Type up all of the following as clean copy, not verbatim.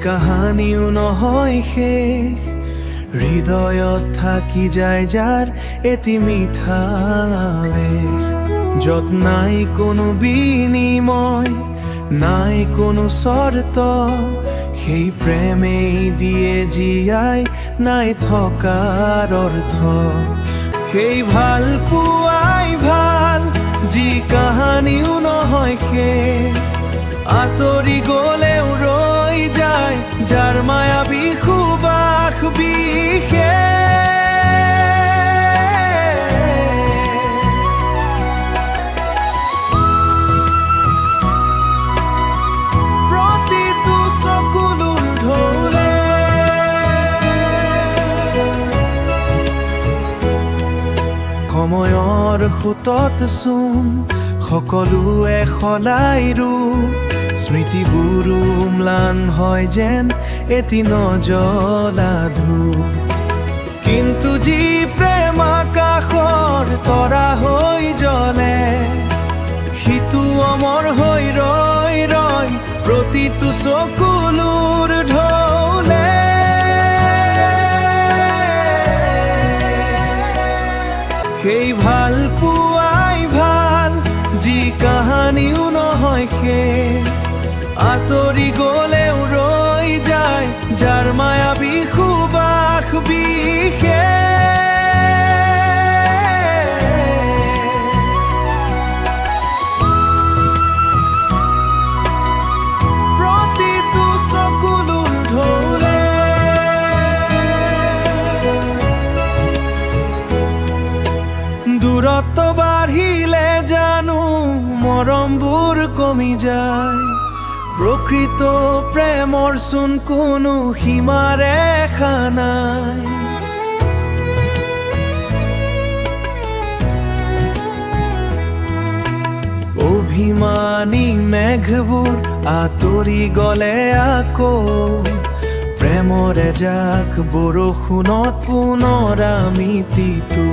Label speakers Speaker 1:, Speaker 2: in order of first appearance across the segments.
Speaker 1: কাহানিও নহয় শেষ, হৃদয়ত থাকি যায় যাৰ এটি মিঠা আৱেশ। য'ত নাই কোনো বিনিময়, নাই কোনো চৰ্ত, সেই প্ৰেমেই দিয়ে জীয়াই নাই থকাৰ অৰ্থ। সেই ভাল পোৱাই ভাল, যি কাহানিও নহয় শেষ, আঁতৰি গ'লেও ৰৈ যায় যাৰ মায়াবী সুবাস বিশেষ। প্ৰতিটো চকুলোৰ ঢৌলে সময়ৰ সোঁতত চোন সকলোৱে সলাই ৰূপ, স্মৃতিবোৰো ম্লান হয় যেন এটি নজ্বলা ধূপ। কিন্তু যি প্ৰেম আকাশৰ তৰা হৈ জ্বলে, সিটো অমৰ হৈ ৰৈ ৰৈ প্ৰতিটো চকুলোৰ ঢৌলে। সেই ভাল পোৱাই ভাল, যি কাহানিও নহয় শেষ, আঁতৰি গ'লেও ৰৈ যায় যাৰ মায়াবী সুবাস বিশেষ। প্ৰতিটো চকুলোৰ ঢৌলে দূৰত্ব বাঢ়িলে জানো মৰমবোৰ কমি যায়, প্ৰকৃত প্ৰেমৰ চোন কোনো সীমাৰেখা নাই। অভিমানী মেঘবোৰ আঁতৰি গ'লে আকৌ, প্ৰেমৰ এজাক বৰষুণত পুনৰ আমি তিতো।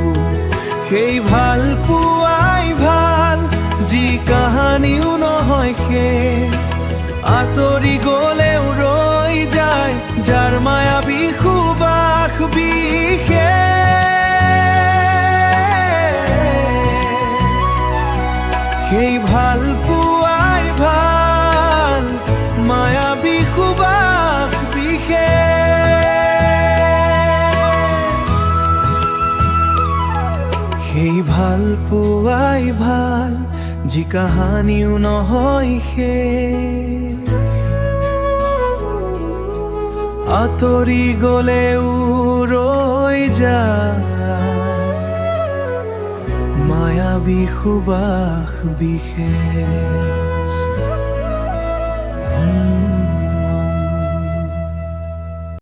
Speaker 1: সেই ভাল পোৱাই ভাল, যি কাহানিও নহয় শেষ, আঁতৰি গ'লেও ৰৈ যায় যাৰ মায়াবী সুবাস বিশেষ। সেই ভাল পোৱাই ভাল, মায়াবী সুবাস বিশেষ। সেই ভাল পোৱাই ভাল, যি কাহানিও নহয় শেষ, আঁতৰি গ'লেও ৰৈ যায় মায়াবী সুবাস বিশেষ।